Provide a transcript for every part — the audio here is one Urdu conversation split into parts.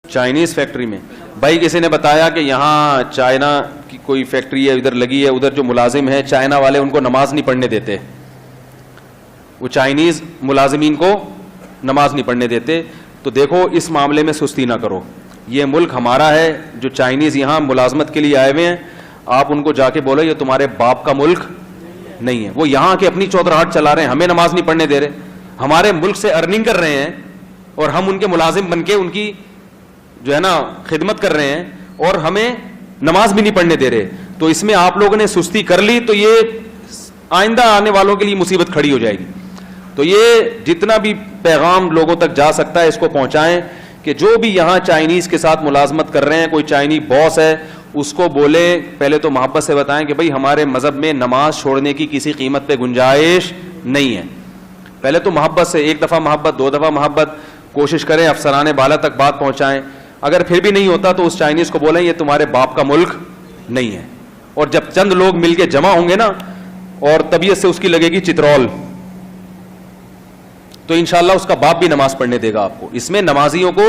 چائنیز فیکٹری میں بھائی کسی نے بتایا کہ یہاں چائنا کی کوئی فیکٹری ہے ادھر لگی ہے, ادھر جو ملازم ہیں چائنا والے ان کو نماز نہیں پڑھنے دیتے, وہ چائنیز ملازمین کو نماز نہیں پڑھنے دیتے. تو دیکھو اس معاملے میں سستی نہ کرو, یہ ملک ہمارا ہے. جو چائنیز یہاں ملازمت کے لیے آئے ہوئے ہیں آپ ان کو جا کے بولو یہ تمہارے باپ کا ملک نہیں ہے. وہ یہاں کے اپنی چودراہٹ چلا رہے ہیں, ہمیں نماز نہیں پڑھنے دے رہے, ہمارے ملک سے ارننگ کر رہے ہیں اور ہم ان کے ملازم بن کے ان کی جو ہے نا خدمت کر رہے ہیں اور ہمیں نماز بھی نہیں پڑھنے دے رہے. تو اس میں آپ لوگوں نے سستی کر لی تو یہ آئندہ آنے والوں کے لیے مصیبت کھڑی ہو جائے گی. تو یہ جتنا بھی پیغام لوگوں تک جا سکتا ہے اس کو پہنچائیں کہ جو بھی یہاں چائنیز کے ساتھ ملازمت کر رہے ہیں, کوئی چائنی باس ہے اس کو بولیں, پہلے تو محبت سے بتائیں کہ بھائی ہمارے مذہب میں نماز چھوڑنے کی کسی قیمت پہ گنجائش نہیں ہے. پہلے تو محبت سے, ایک دفعہ محبت, دو دفعہ محبت, کوشش کریں افسرانے بالا تک بات پہنچائیں. اگر پھر بھی نہیں ہوتا تو اس چائنیز کو بولیں یہ تمہارے باپ کا ملک نہیں ہے. اور جب چند لوگ مل کے جمع ہوں گے نا اور طبیعت سے اس کی لگے گی چترول, تو انشاءاللہ اس کا باپ بھی نماز پڑھنے دے گا آپ کو. اس میں نمازیوں کو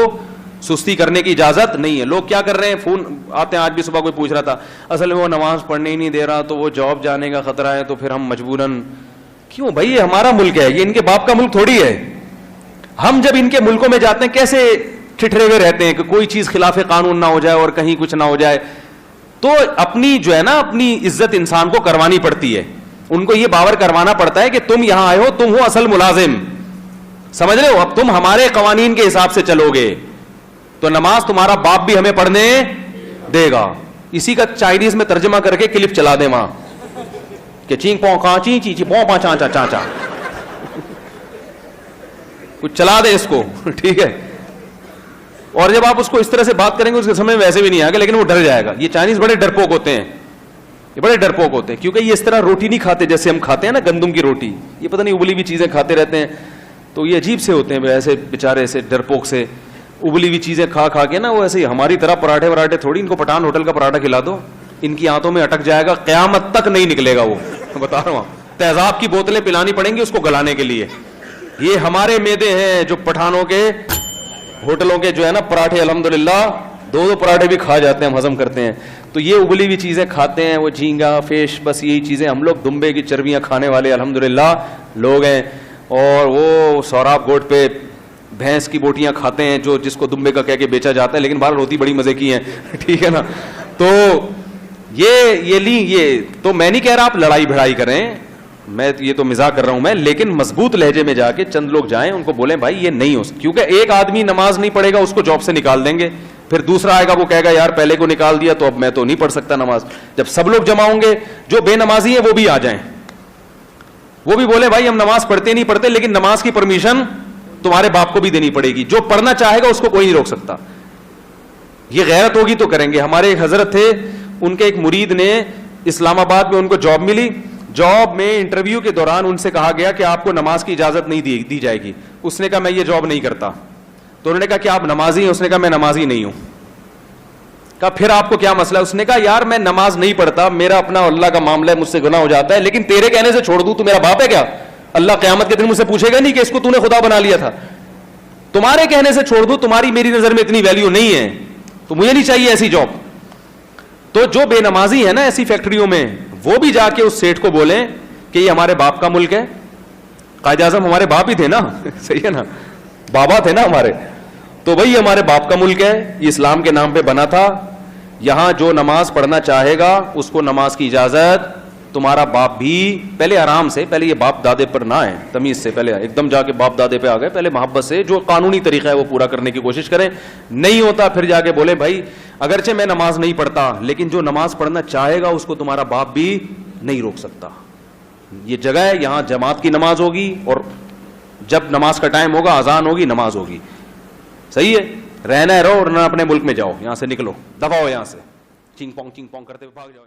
سستی کرنے کی اجازت نہیں ہے. لوگ کیا کر رہے ہیں, فون آتے ہیں, آج بھی صبح کوئی پوچھ رہا تھا اصل میں وہ نماز پڑھنے ہی نہیں دے رہا تو وہ جاب جانے کا خطرہ ہے تو پھر ہم مجبوراً. کیوں بھائی, یہ ہمارا ملک ہے, یہ ان کے باپ کا ملک تھوڑی ہے. ہم جب ان کے ملکوں میں جاتے ہیں کیسے ٹھٹھرے ہوئے رہتے ہیں کہ کوئی چیز خلاف قانون نہ ہو جائے اور کہیں کچھ نہ ہو جائے. تو اپنی جو ہے نا اپنی عزت انسان کو کروانی پڑتی ہے, ان کو یہ باور کروانا پڑتا ہے کہ تم یہاں آئے ہو, تم ہو اصل ملازم, سمجھ رہے ہو, اب تم ہمارے قوانین کے حساب سے چلو گے تو نماز تمہارا باپ بھی ہمیں پڑھنے دے گا. اسی کا چائنیز میں ترجمہ کر کے کلپ چلا دے وہاں کہ چینگ پوں کہاں چی چی چی پوں پاں چاں چاں چاں چاں, کچھ چلا دے اس کو, ٹھیک ہے. اور جب آپ اس کو اس طرح سے بات کریں گے اس کے سمجھ میں ویسے بھی نہیں آئے گا, لیکن وہ ڈر جائے گا. یہ چائنیز بڑے ڈرپوک ہوتے ہیں, یہ بڑے ڈرپوک ہوتے ہیں, کیونکہ یہ اس طرح روٹی نہیں کھاتے جیسے ہم کھاتے ہیں نا گندم کی روٹی. یہ پتہ نہیں ابلی ہوئی چیزیں کھاتے رہتے ہیں, تو یہ عجیب سے ہوتے ہیں ایسے بیچارے ایسے ڈرپوک سے, ابلی ہوئی چیزیں کھا کھا کے نا. وہ ایسے ہی ہماری طرح پراٹھے وراٹھے تھوڑی, ان کو پٹھان ہوٹل کا پراٹھا کھلا دو ان کی آنتوں میں اٹک جائے گا, قیامت تک نہیں نکلے گا. وہ بتا رہا ہوں, تیزاب کی بوتلیں پلانی پڑیں گی اس کو گلانے کے لیے. یہ ہمارے میدے ہیں جو پٹھانوں کے ہوٹلوں کے جو ہے نا پراٹھے, الحمدللہ دو دو پراٹھے بھی کھا جاتے ہیں, ہم ہضم کرتے ہیں. تو یہ ابلی ہوئی چیزیں کھاتے ہیں, وہ جھینگا فیش, بس یہی چیزیں. ہم لوگ دمبے کی چربیاں کھانے والے الحمدللہ لوگ ہیں. اور وہ سوراب گوٹ پہ بھینس کی بوٹیاں کھاتے ہیں جو جس کو دمبے کا کہہ کے بیچا جاتا ہے, لیکن بہرحال ہوتی بڑی مزے کی ہیں, ٹھیک ہے نا. تو یہ تو میں نہیں کہہ رہا آپ لڑائی بھڑائی کریں, میں یہ تو مزاح کر رہا ہوں میں, لیکن مضبوط لہجے میں جا کے چند لوگ جائیں, ان کو بولیں بھائی یہ نہیں ہو سکتا. کیونکہ ایک آدمی نماز نہیں پڑھے گا اس کو جاب سے نکال دیں گے, پھر دوسرا آئے گا وہ کہے گا یار پہلے کو نکال دیا تو اب میں تو نہیں پڑھ سکتا نماز. جب سب لوگ جمع ہوں گے, جو بے نمازی ہیں وہ بھی آ جائیں, وہ بھی بولے بھائی ہم نماز پڑھتے نہیں پڑھتے, لیکن نماز کی پرمیشن تمہارے باپ کو بھی دینی پڑے گی. جو پڑھنا چاہے گا اس کو کوئی نہیں روک سکتا. یہ غیرت ہوگی تو کریں گے. ہمارے ایک حضرت تھے, ان کے ایک مرید نے اسلام آباد میں ان کو جاب ملی. جاب میں انٹرویو کے دوران ان سے کہا گیا کہ آپ کو نماز کی اجازت نہیں دی جائے گی. اس نے کہا میں یہ جاب نہیں کرتا. تو انہوں نے کہا کہ آپ نمازی ہیں؟ اس نے کہا میں نمازی نہیں ہوں. کہا پھر آپ کو کیا مسئلہ ہے؟ اس نے کہا یار میں نماز نہیں پڑھتا, میرا اپنا اللہ کا معاملہ ہے, مجھ سے گناہ ہو جاتا ہے, لیکن تیرے کہنے سے چھوڑ دوں تو میرا باپ ہے کیا؟ اللہ قیامت کے دن مجھ سے پوچھے گا نہیں کہ اس کو تو نے خدا بنا لیا تھا. تمہارے کہنے سے چھوڑ دوں, تمہاری میری نظر میں اتنی ویلیو نہیں ہے, تو مجھے نہیں چاہیے ایسی جاب. تو جو بے نمازی ہے نا ایسی فیکٹریوں میں, وہ بھی جا کے اس سیٹ کو بولیں کہ یہ ہمارے باپ کا ملک ہے. قائد اعظم ہمارے باپ ہی تھے نا, صحیح ہے نا, بابا تھے نا ہمارے. تو بھائی ہمارے باپ کا ملک ہے, یہ اسلام کے نام پہ بنا تھا. یہاں جو نماز پڑھنا چاہے گا اس کو نماز کی اجازت, تمہارا باپ بھی. پہلے آرام سے, پہلے یہ باپ دادے پر نہ آئے, تمیز سے, پہلے ایک دم جا کے باپ دادے پہ آ گئے. پہلے محبت سے جو قانونی طریقہ ہے وہ پورا کرنے کی کوشش کریں. نہیں ہوتا پھر جا کے بولے بھائی اگرچہ میں نماز نہیں پڑھتا, لیکن جو نماز پڑھنا چاہے گا اس کو تمہارا باپ بھی نہیں روک سکتا. یہ جگہ ہے, یہاں جماعت کی نماز ہوگی, اور جب نماز کا ٹائم ہوگا اذان ہوگی, نماز ہوگی. صحیح ہے, رہنا ہے رہو, اور نہ اپنے ملک میں جاؤ, یہاں سے نکلو, دفع ہو یہاں سے, چنگ پونگ کرتے ہوئے بھاگ جاؤ.